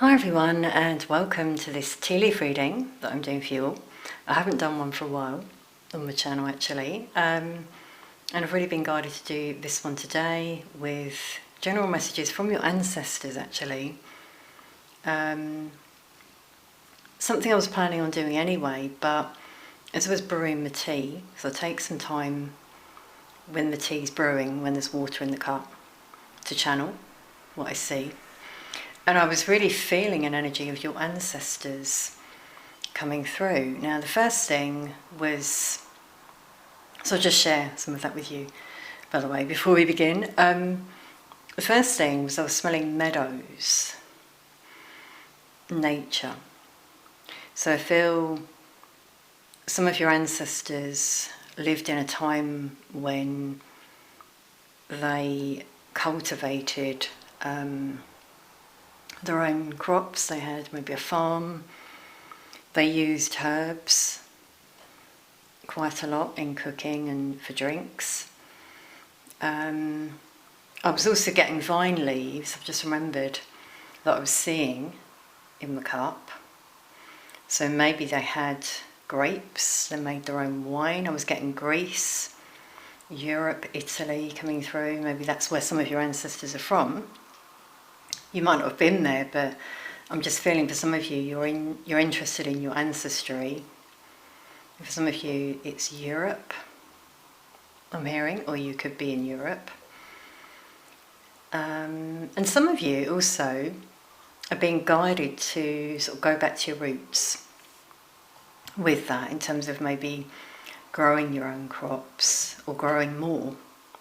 Hi everyone, and welcome to this tea leaf reading that I'm doing for you all. I haven't done one for a while on the channel actually, and I've really been guided to do this one today with general messages from your ancestors actually. Something I was planning on doing anyway, but as I was brewing the tea, so I take some time when the tea's brewing, when there's water in the cup, to channel what I see. And I was really feeling an energy of your ancestors coming through. Now, the first thing was, so I'll just share some of that with you, by the way, before we begin. The first thing was I was smelling meadows, nature. So I feel some of your ancestors lived in a time when they cultivated their own crops. They had maybe a farm. They used herbs quite a lot in cooking and for drinks. I was also getting vine leaves. I've just remembered that I was seeing in the cup. So maybe they had grapes. They made their own wine. I was getting Greece, Europe, Italy coming through. Maybe that's where some of your ancestors are from. You might not have been there, but I'm just feeling for some of you, you're interested in your ancestry. For some of you, it's Europe, I'm hearing, or you could be in Europe. And some of you also are being guided to sort of go back to your roots with that, in terms of maybe growing your own crops or growing more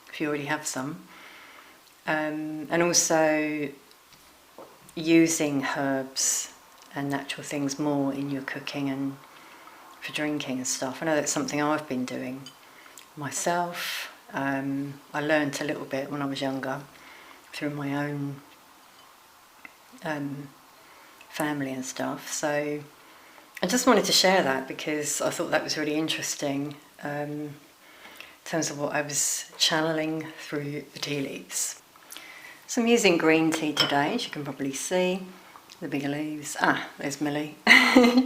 if you already have some. And also using herbs and natural things more in your cooking and for drinking and stuff. I know that's something I've been doing myself. I learnt a little bit when I was younger through my own family and stuff. So I just wanted to share that because I thought that was really interesting in terms of what I was channeling through the tea leaves. So I'm using green tea today, as you can probably see, the bigger leaves. Ah, there's Millie.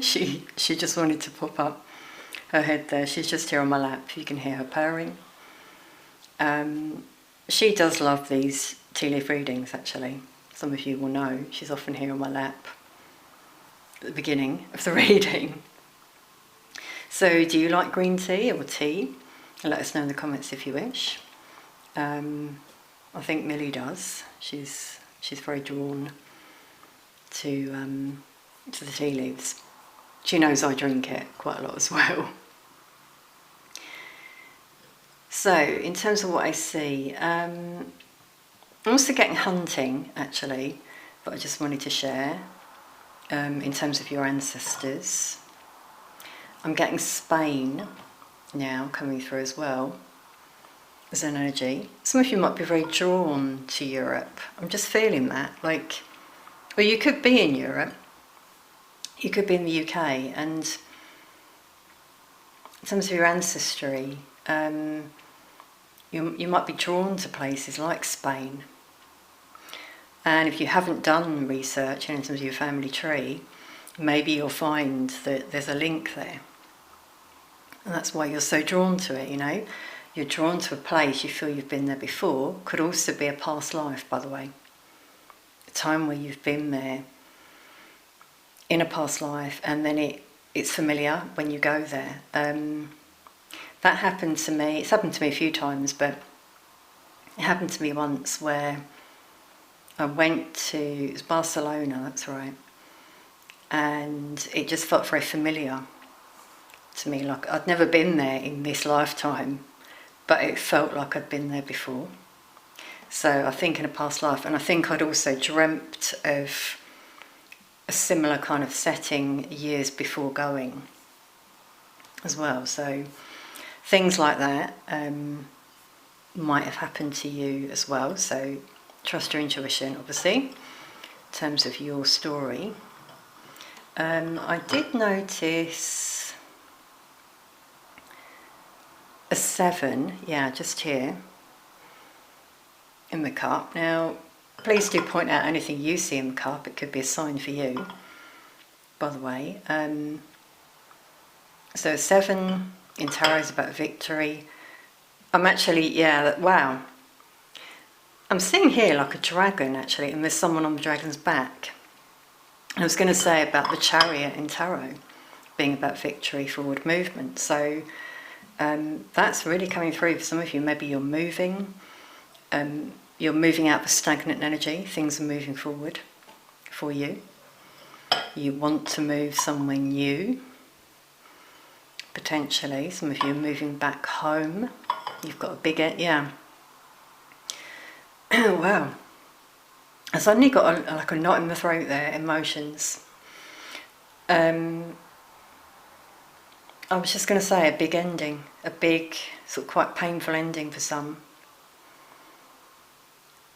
she just wanted to pop up her head there. She's just here on my lap. You can hear her purring. She does love these tea leaf readings, actually. Some of you will know. She's often here on my lap at the beginning of the reading. So do you like green tea or tea? Let us know in the comments if you wish. I think Millie does. She's very drawn to the tea leaves. She knows I drink it quite a lot as well. So in terms of what I see, I'm also getting hunting actually, but I just wanted to share in terms of your ancestors. I'm getting Spain now coming through as well as an energy. Some of you might be very drawn to Europe. I'm just feeling that, like, well, you could be in Europe, you could be in the UK, and in terms of your ancestry, you might be drawn to places like Spain. And if you haven't done research in terms of your family tree, maybe you'll find that there's a link there. And that's why you're so drawn to it, you know. You're drawn to a place, you feel you've been there before. Could also be a past life, by the way. A time where you've been there in a past life, and then it's familiar when you go there. That happened to me. It's happened to me a few times, but it happened to me once where I went to, it was Barcelona, that's right, and it just felt very familiar to me, like I'd never been there in this lifetime, but it felt like I'd been there before. So I think in a past life, and I think I'd also dreamt of a similar kind of setting years before going as well. So things like that might have happened to you as well. So trust your intuition, obviously, in terms of your story. I did notice a 7, yeah, just here in the cup. Now, Please do point out anything you see in the cup. It could be a sign for you, by the way. So 7 in tarot is about victory. I'm actually, wow. I'm seeing here like a dragon, actually, and there's someone on the dragon's back. I was going to say about the Chariot in tarot being about victory, forward movement. So that's really coming through for some of you. Maybe you're moving out of stagnant energy. Things are moving forward for you. You want to move somewhere new, potentially. Some of you are moving back home. You've got a big, wow. I suddenly got like a knot in the throat there, emotions. I was just going to say a big ending, a big, sort of quite painful ending for some,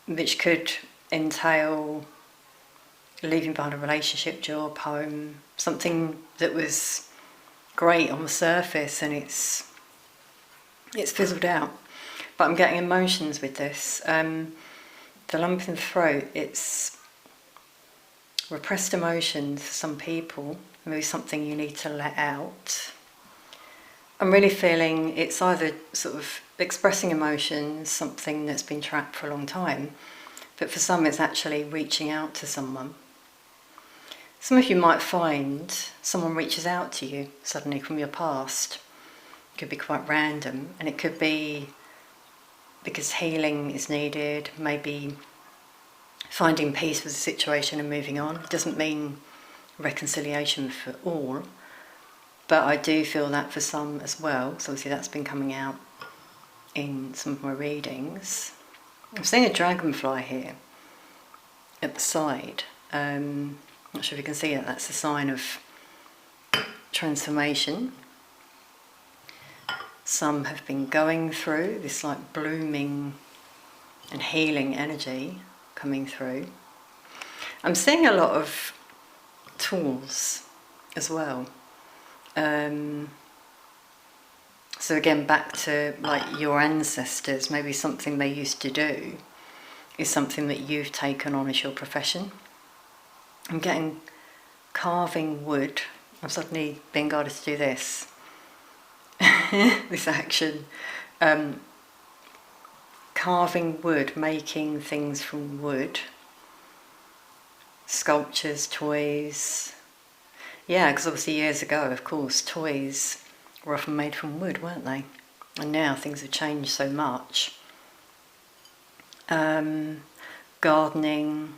which could entail leaving behind a relationship, job, home, something that was great on the surface and it's fizzled out. But I'm getting emotions with this. The lump in the throat, it's repressed emotions for some people, maybe something you need to let out. I'm really feeling it's either sort of expressing emotions, something that's been trapped for a long time, but for some it's actually reaching out to someone. Some of you might find someone reaches out to you suddenly from your past. It could be quite random, and it could be because healing is needed, maybe finding peace with the situation and moving on. It doesn't mean reconciliation for all, but I do feel that for some as well. So obviously that's been coming out in some of my readings. I'm seeing a dragonfly here at the side. Not sure if you can see it. That's a sign of transformation. Some have been going through this like blooming and healing energy coming through. I'm seeing a lot of tools as well. So again, back to like your ancestors, maybe something they used to do is something that you've taken on as your profession. I'm getting carving wood. I'm suddenly being guided to do this. This action. Carving wood, making things from wood. Sculptures, toys. Yeah, because obviously years ago, of course, toys were often made from wood, weren't they? And now things have changed so much. Gardening,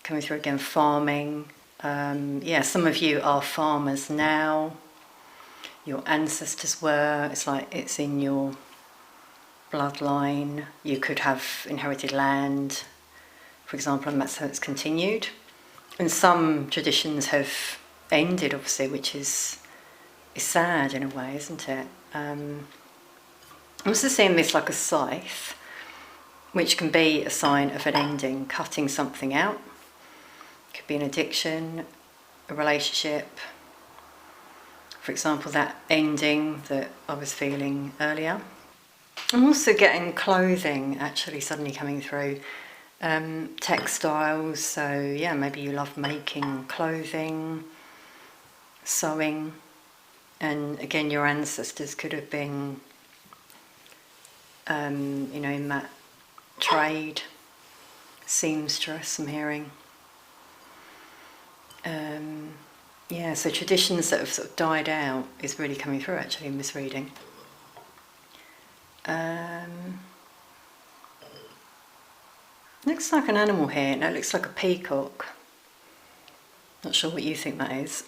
coming through again, farming. Some of you are farmers now. Your ancestors were. It's like it's in your bloodline. You could have inherited land, for example, and that's how it's continued. And some traditions have ended, obviously, which is sad in a way, isn't it? I'm also seeing this like a scythe, which can be a sign of an ending, cutting something out. It could be an addiction, a relationship. For example, that ending that I was feeling earlier. I'm also getting clothing actually suddenly coming through. Textiles, so yeah, maybe you love making clothing, sewing, and again your ancestors could have been in that trade, seamstress I'm hearing. So traditions that have sort of died out is really coming through actually in this reading. Looks like an animal here. No, it looks like a peacock. Not sure what you think that is.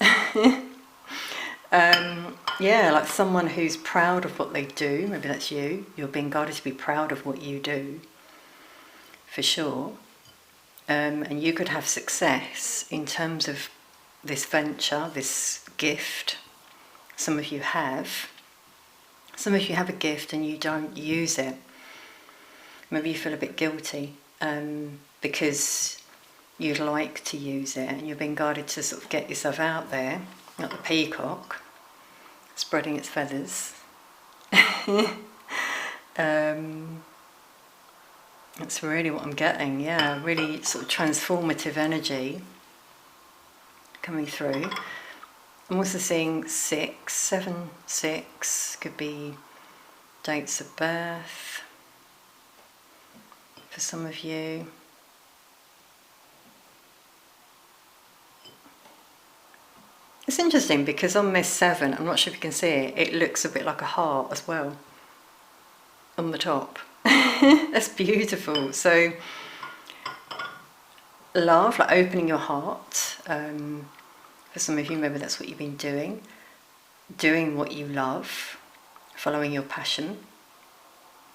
Like someone who's proud of what they do. Maybe that's you. You're being guided to be proud of what you do, for sure. And you could have success in terms of this venture, this gift. Some of you have. Some of you have a gift and you don't use it. Maybe you feel a bit guilty because you'd like to use it and you're being guided to sort of get yourself out there, like the peacock, spreading its feathers. That's really what I'm getting, yeah, really sort of transformative energy coming through. I'm also seeing 6, 7, 6, could be dates of birth for some of you. It's interesting because on this 7, I'm not sure if you can see it, it looks a bit like a heart as well on the top. That's beautiful. So love, like opening your heart. For some of you, maybe that's what you've been doing what you love, following your passion.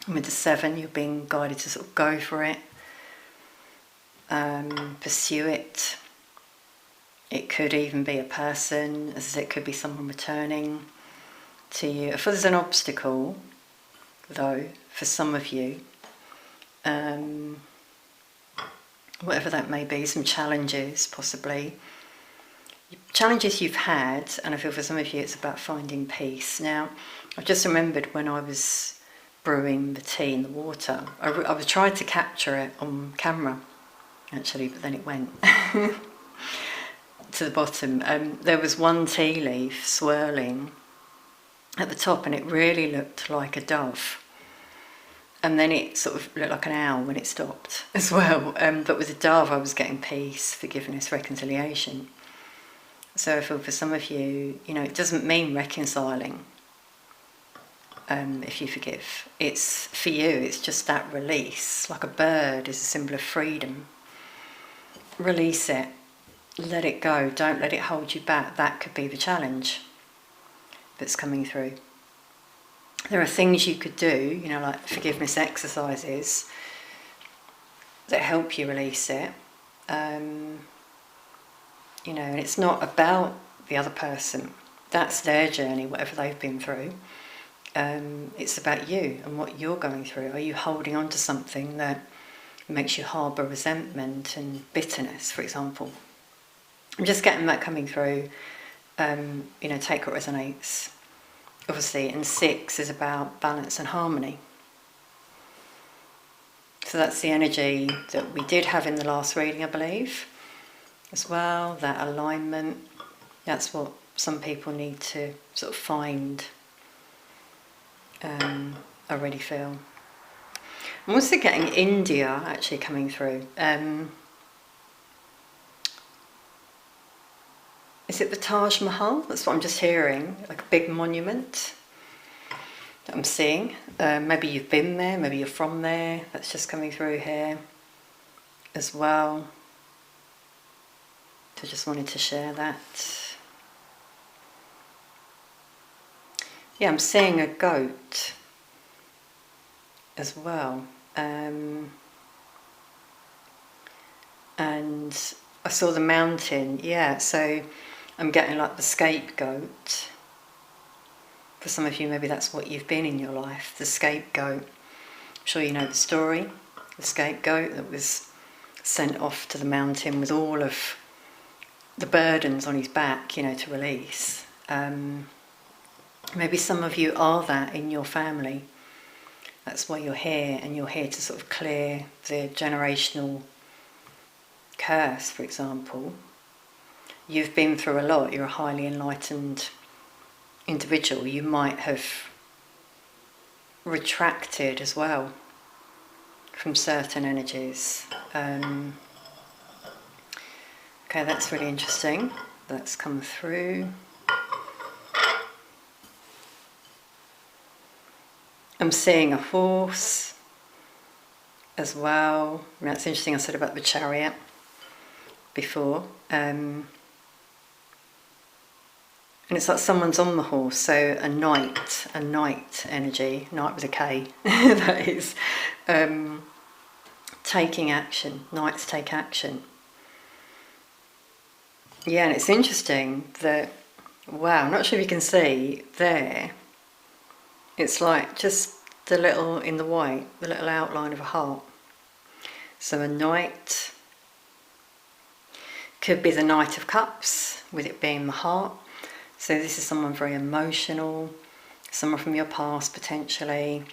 And with the 7, you're being guided to sort of go for it, pursue it. It could even be a person, as it could be someone returning to you. If there's an obstacle, though, for some of you, whatever that may be, some challenges possibly, challenges you've had, and I feel for some of you it's about finding peace. Now, I've just remembered when I was brewing the tea in the water, I was trying to capture it on camera, actually, but then it went to the bottom. There was one tea leaf swirling at the top, and it really looked like a dove. And then it sort of looked like an owl when it stopped as well. But with the dove, I was getting peace, forgiveness, reconciliation. So I feel for some of you, it doesn't mean reconciling if you forgive. It's, for you, it's just that release. Like a bird is a symbol of freedom. Release it. Let it go. Don't let it hold you back. That could be the challenge that's coming through. There are things you could do, like forgiveness exercises that help you release it. And it's not about the other person. That's their journey, whatever they've been through. It's about you and what you're going through. Are you holding on to something that makes you harbour resentment and bitterness, for example? I'm just getting that coming through. Take what resonates. Obviously, and 6 is about balance and harmony. So that's the energy that we did have in the last reading, I believe, as well, that alignment. That's what some people need to sort of find, I really feel. I'm also getting India actually coming through. Is it the Taj Mahal? That's what I'm just hearing, like a big monument that I'm seeing. Maybe you've been there, maybe you're from there. That's just coming through here as well. So just wanted to share that. Yeah, I'm seeing a goat as well. And I saw the mountain, yeah, so I'm getting like the scapegoat. For some of you, maybe that's what you've been in your life, the scapegoat. I'm sure you know the story, the scapegoat that was sent off to the mountain with all of the burdens on his back, to release. Maybe some of you are that in your family. That's why you're here, and you're here to sort of clear the generational curse, for example. You've been through a lot. You're a highly enlightened individual. You might have retracted as well from certain energies. Okay, that's really interesting. That's come through. I'm seeing a horse as well. And that's interesting. I said about the chariot before. And it's like someone's on the horse, so a knight energy, knight with a K, that is, taking action, knights take action. Yeah, and it's interesting that, wow, I'm not sure if you can see there, it's like just the little, in the white, the little outline of a heart. So a knight could be the Knight of Cups, with it being the heart. So this is someone very emotional, someone from your past potentially,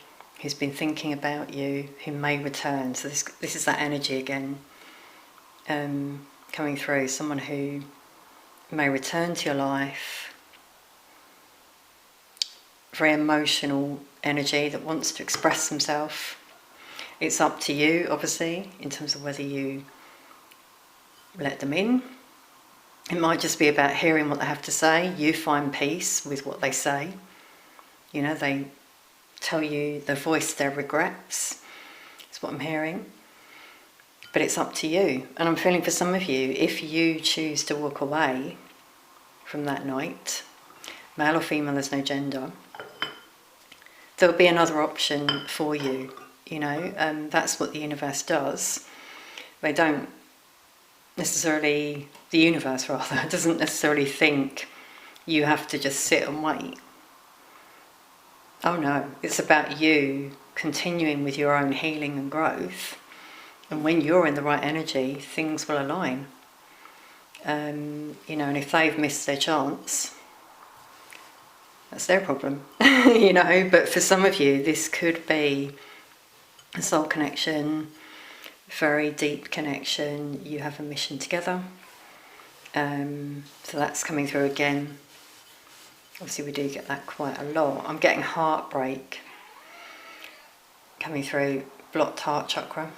who's been thinking about you, who may return. So this is that energy again, coming through. Someone who may return to your life, very emotional energy that wants to express themselves. It's up to you, obviously, in terms of whether you let them in. It might just be about hearing what they have to say. You find peace with what they say. You know, they tell you, they voice their regrets. That's what I'm hearing. But it's up to you. And I'm feeling for some of you, if you choose to walk away from that night, male or female, there's no gender, there'll be another option for you. You know, that's what the universe does. They don't necessarily, the universe rather, doesn't necessarily think you have to just sit and wait. Oh no, it's about you continuing with your own healing and growth. And when you're in the right energy, things will align. You know, and if they've missed their chance, that's their problem. You know, but for some of you, this could be a soul connection, very deep connection. You have a mission together. So that's coming through again. Obviously we do get that quite a lot. I'm getting heartbreak coming through, blocked heart chakra.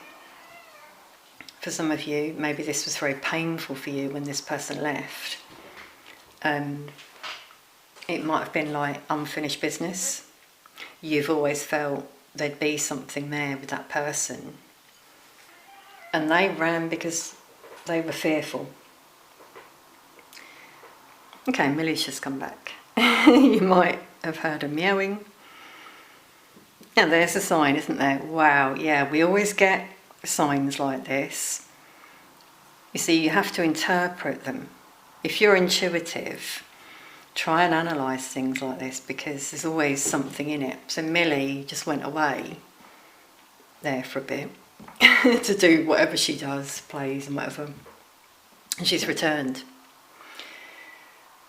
For some of you, maybe this was very painful for you when this person left. It might have been like unfinished business. You've always felt there'd be something there with that person. And they ran because they were fearful. Okay, Millie's just come back. You might have heard her meowing. Yeah, there's a sign, isn't there? Wow, yeah, we always get signs like this. You see, you have to interpret them. If you're intuitive, try and analyse things like this, because there's always something in it. So Millie just went away there for a bit to do whatever she does, plays and whatever. And she's returned.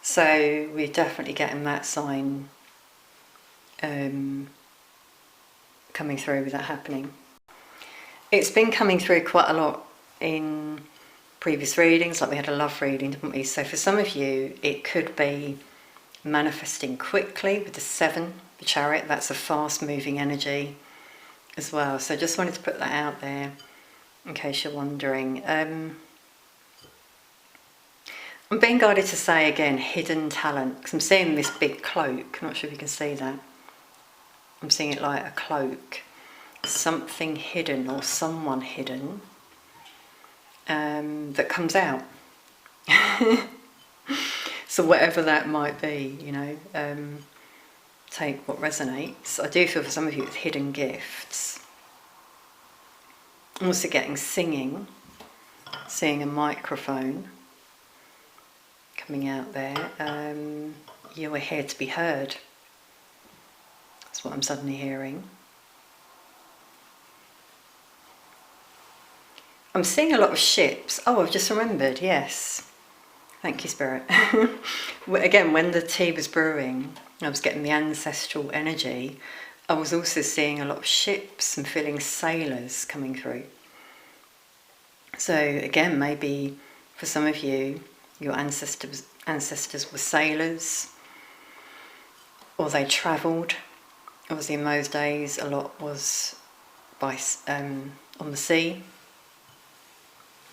So we're definitely getting that sign coming through with that happening. It's been coming through quite a lot in previous readings, like we had a love reading, didn't we? So for some of you, it could be manifesting quickly with the 7, the Chariot. That's a fast-moving energy as well. So just wanted to put that out there in case you're wondering. I'm being guided to say again, hidden talent, because I'm seeing this big cloak. I'm not sure if you can see that. I'm seeing it like a cloak. Something hidden or someone hidden that comes out. So whatever that might be, you know, take what resonates. I do feel for some of you it's hidden gifts. I'm also getting singing, seeing a microphone coming out there. You are here to be heard. That's what I'm suddenly hearing. I'm seeing a lot of ships. Oh, I've just remembered, yes. Thank you, Spirit. Again, when the tea was brewing, I was getting the ancestral energy. I was also seeing a lot of ships and feeling sailors coming through. So again, maybe for some of you, your ancestors were sailors, or they travelled. Obviously in those days a lot was by on the sea.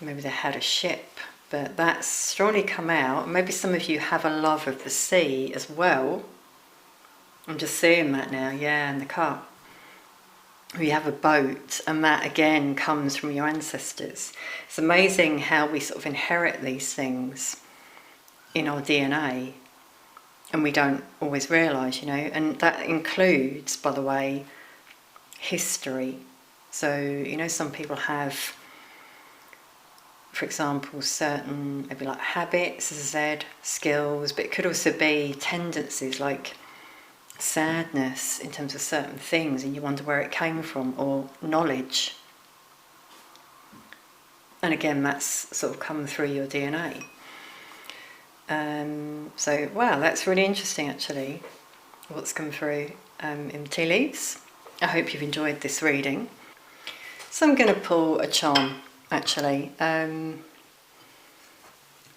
Maybe they had a ship, but that's strongly come out. Maybe some of you have a love of the sea as well. I'm just seeing that now, yeah, in the cup. You have a boat, and that again comes from your ancestors. It's amazing how we sort of inherit these things in our DNA, and we don't always realise, you know, and that includes, by the way, history. So, you know, some people have, for example, certain, maybe like habits, as I said, skills, but it could also be tendencies like sadness in terms of certain things, and you wonder where it came from, or knowledge. And again, that's sort of come through your DNA. So, wow, that's really interesting actually, what's come through in tea leaves. I hope you've enjoyed this reading. So I'm going to pull a charm, actually, to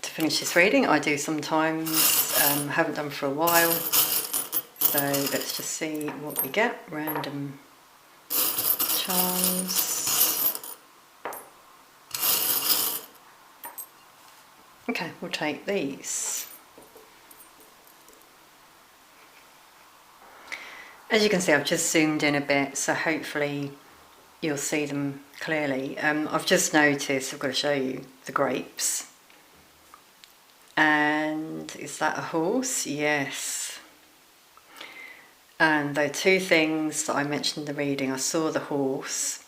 finish this reading. I do sometimes, haven't done for a while. So let's just see what we get. Random charms. Okay, we'll take these. As you can see, I've just zoomed in a bit, so hopefully you'll see them clearly. I've just noticed, I've got to show you the grapes. And is that a horse? Yes. And there are two things that I mentioned in the reading. I saw the horse,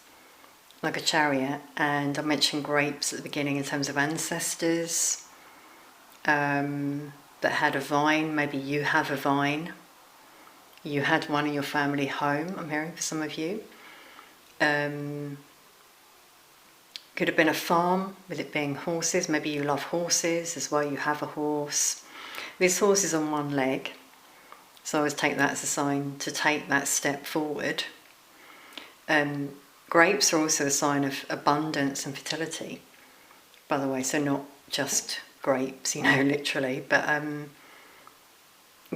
like a chariot, and I mentioned grapes at the beginning in terms of ancestors that had a vine. Maybe you have a vine. You had one in your family home, I'm hearing for some of you. Could have been a farm, with it being horses. Maybe you love horses as well, you have a horse. This horse is on one leg, so I always take that as a sign to take that step forward. Grapes are also a sign of abundance and fertility, by the way, so not just grapes, literally, but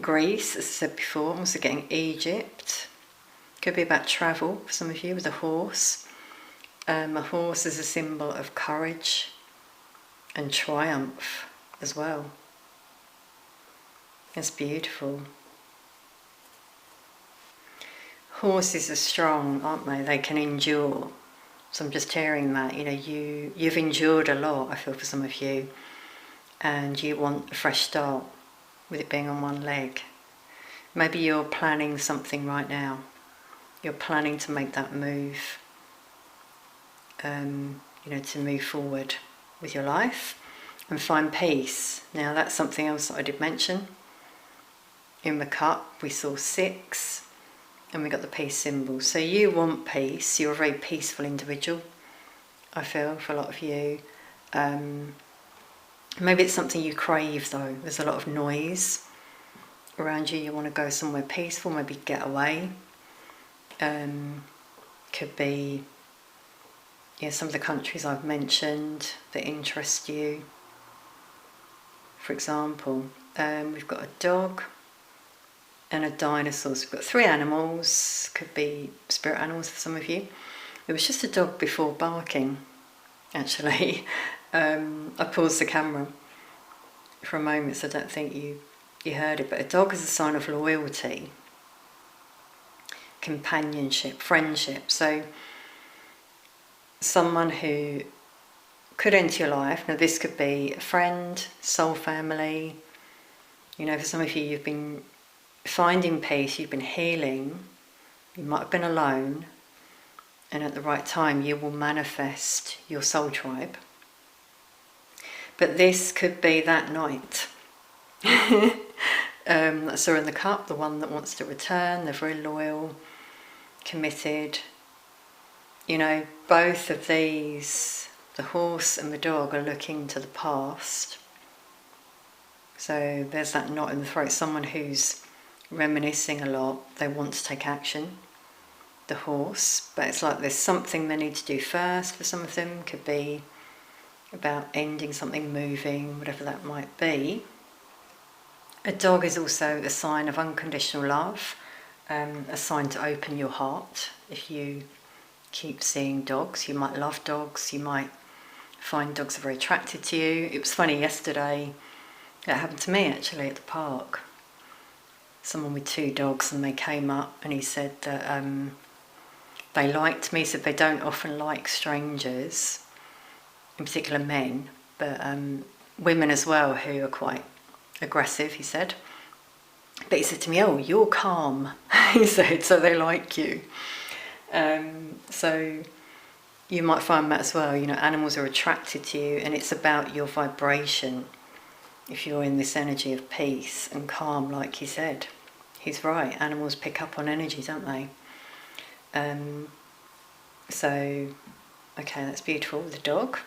Greece, as I said before. I'm also getting Egypt. Could be about travel for some of you with a horse. A horse is a symbol of courage and triumph as well. It's beautiful. Horses are strong, aren't they? They can endure. So I'm just hearing that, you've endured a lot, I feel, for some of you, and you want a fresh start with it being on one leg. Maybe you're planning something right now. You're planning to make that move, to move forward with your life and find peace. Now that's something else that I did mention. In the cup we saw 6 and we got the peace symbol. So you want peace. You're a very peaceful individual, I feel, for a lot of you. Maybe it's something you crave though. There's a lot of noise around you. You want to go somewhere peaceful, maybe get away. Could be some of the countries I've mentioned that interest you. For example, we've got a dog and a dinosaur. So we've got 3 animals, could be spirit animals for some of you. There was just a dog before barking, actually. I paused the camera for a moment, so I don't think you heard it, but a dog is a sign of loyalty, companionship, friendship. So someone who could enter your life. Now this could be a friend, soul family. For some of you, you've been finding peace, you've been healing, you might have been alone, and at the right time you will manifest your soul tribe. But this could be that night. I saw in the cup, the one that wants to return. They're very loyal, committed. Both of these, the horse and the dog, are looking to the past. So there's that knot in the throat. Someone who's reminiscing a lot. They want to take action. The horse, but it's like there's something they need to do first. For some of them, could be about ending something, moving, whatever that might be. A dog is also a sign of unconditional love, a sign to open your heart. If you keep seeing dogs, you might love dogs, you might find dogs are very attracted to you. It was funny, yesterday, it happened to me actually at the park. Someone with 2 dogs, and they came up and he said that they liked me. He said they don't often like strangers, in particular men, but women as well who are quite aggressive, he said. But he said to me, "Oh, you're calm," he said, "so they like you." So you might find that as well. Animals are attracted to you, and it's about your vibration. If you're in this energy of peace and calm, like he said, he's right. Animals pick up on energy, don't they? So, okay, that's beautiful. The dog.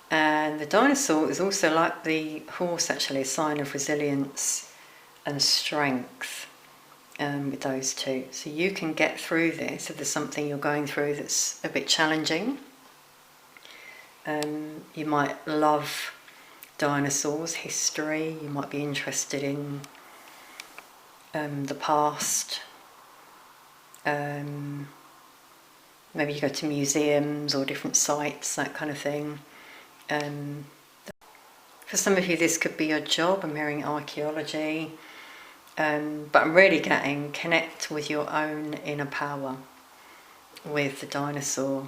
And the dinosaur is also like the horse, actually, a sign of resilience and strength. with those two. So you can get through this if there's something you're going through that's a bit challenging. You might love dinosaurs, history. You might be interested in the past. Maybe you go to museums or different sites, that kind of thing. For some of you, this could be your job. I'm hearing archaeology. But I'm really getting connect with your own inner power with the dinosaur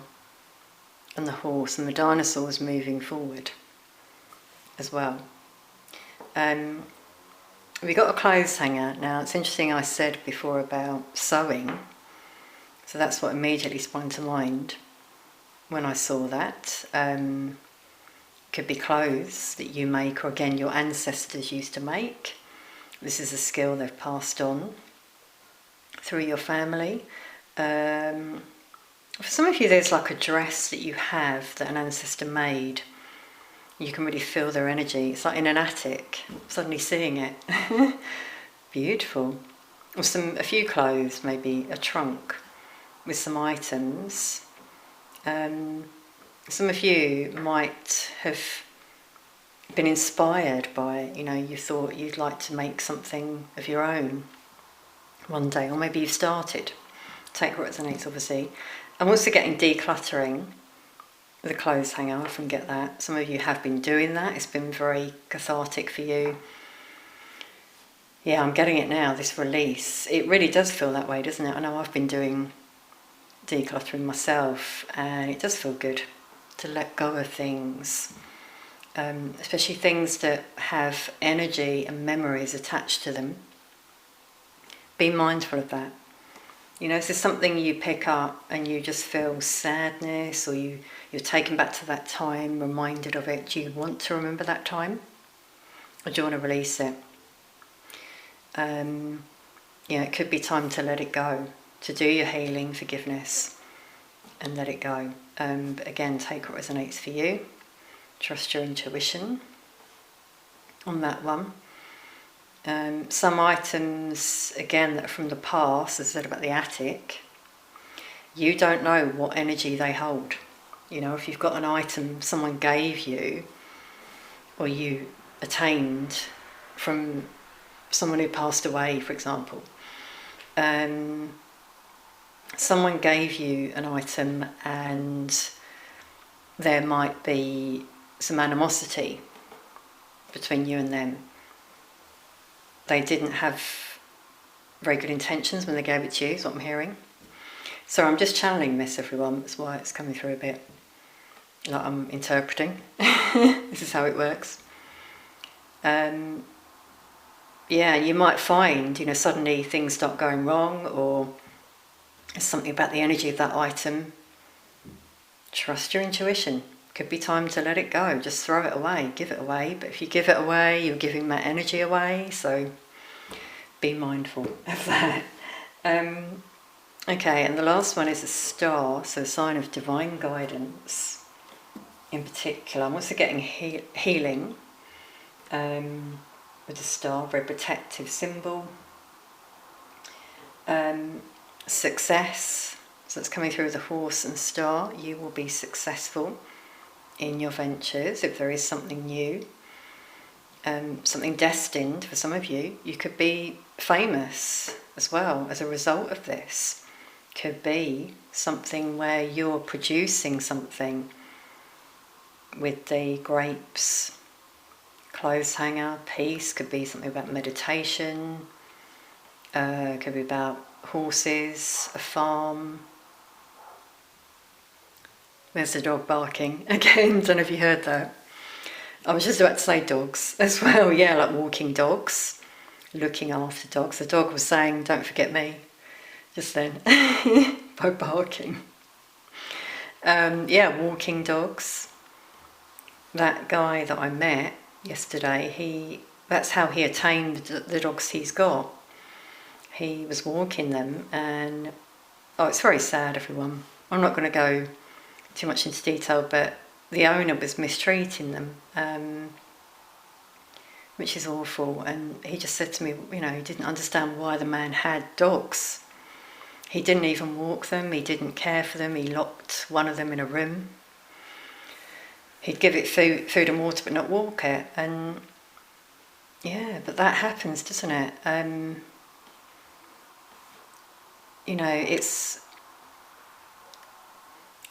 and the horse, and the dinosaur is moving forward as well. We got a clothes hanger. Now, it's interesting, I said before about sewing, so that's what immediately sprung to mind when I saw that. Could be clothes that you make, or again your ancestors used to make. This is a skill they've passed on through your family. For some of you, there's like a dress that you have that an ancestor made. You can really feel their energy. It's like in an attic, suddenly seeing it. Beautiful. Or a few clothes, maybe a trunk with some items. Some of you might have been inspired by, you thought you'd like to make something of your own one day, or maybe you've started. Take what resonates, obviously. I'm also getting decluttering the clothes hanger. I often get that. Some of you have been doing that. It's been very cathartic for you. Yeah, I'm getting it now, this release. It really does feel that way, doesn't it? I know I've been doing decluttering myself, and it does feel good to let go of things, especially things that have energy and memories attached to them. Be mindful of that. If there's something you pick up and you just feel sadness, or you're taken back to that time, reminded of it, do you want to remember that time? Or do you want to release it? It could be time to let it go, to do your healing, forgiveness, and let it go. But again, take what resonates for you. Trust your intuition on that one. Some items, again, that are from the past, as I said about the attic, you don't know what energy they hold. If you've got an item someone gave you, or you attained from someone who passed away, for example, someone gave you an item and there might be some animosity between you and them. They didn't have very good intentions when they gave it to you, is what I'm hearing. So I'm just channeling this, everyone. That's why it's coming through a bit like I'm interpreting. This is how it works. You might find, suddenly things start going wrong, or there's something about the energy of that item. Trust your intuition. Could be time to let it go. Just throw it away, give it away. But if you give it away, you're giving that energy away. So be mindful of that. Okay, and the last one is a star, so a sign of divine guidance in particular. I'm also getting healing with the star, very protective symbol. Success, so it's coming through with the horse and star. You will be successful in your ventures if there is something new, something destined for some of you. You could be famous as well as a result of this. Could be something where you're producing something with the grapes, clothes hanger, peace. Could be something about meditation, could be about horses, a farm. There's the dog barking again. Don't know if you heard that. I was just about to say dogs as well. Yeah, like walking dogs, looking after dogs. The dog was saying, "Don't forget me," just then by barking. Walking dogs. That guy that I met yesterday, that's how he attained the dogs he's got. He was walking them, and it's very sad, everyone. I'm not going to go too much into detail, but the owner was mistreating them. which is awful. And he just said to me, you know, he didn't understand why the man had dogs. He didn't even walk them, he didn't care for them, he locked one of them in a room. He'd give it food and water but not walk it. And yeah, but that happens, doesn't it? You know, it's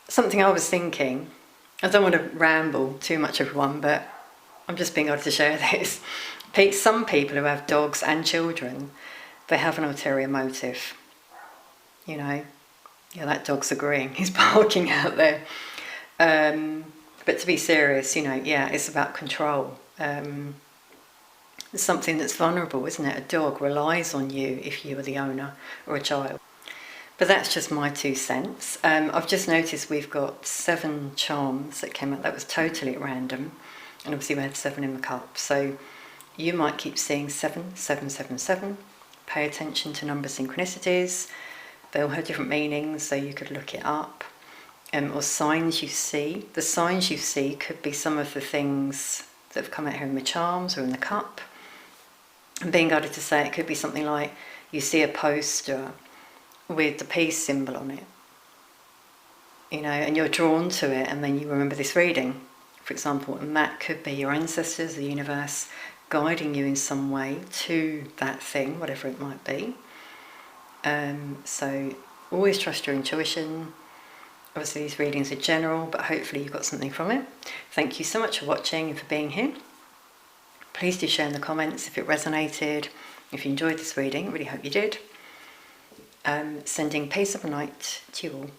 something I was thinking. I don't want to ramble too much, everyone, but I'm just being able to share this. Some people who have dogs and children, they have an ulterior motive. You know, yeah, that dog's agreeing, he's barking out there. But to be serious, you know, yeah, it's about control. It's something that's vulnerable, isn't it? A dog relies on you if you are the owner, or a child. But that's just my 2 cents. I've just noticed we've got 7 charms that came out. That was totally at random. And obviously we had 7 in the cup. So you might keep seeing 7, 7, 7, 7. Pay attention to number synchronicities. They all have different meanings, so you could look it up. Or signs you see. The signs you see could be some of the things that have come out here in the charms or in the cup. And being guided to say it could be something like you see a poster with the peace symbol on it, you know, and you're drawn to it, and then you remember this reading, for example, and that could be your ancestors, the universe, guiding you in some way to that thing, whatever it might be. So always trust your intuition. Obviously these readings are general, but hopefully you got something from it. Thank you so much for watching and for being here. Please do share in the comments if it resonated, if you enjoyed this reading. I really hope you did. Sending peace of the night to you all.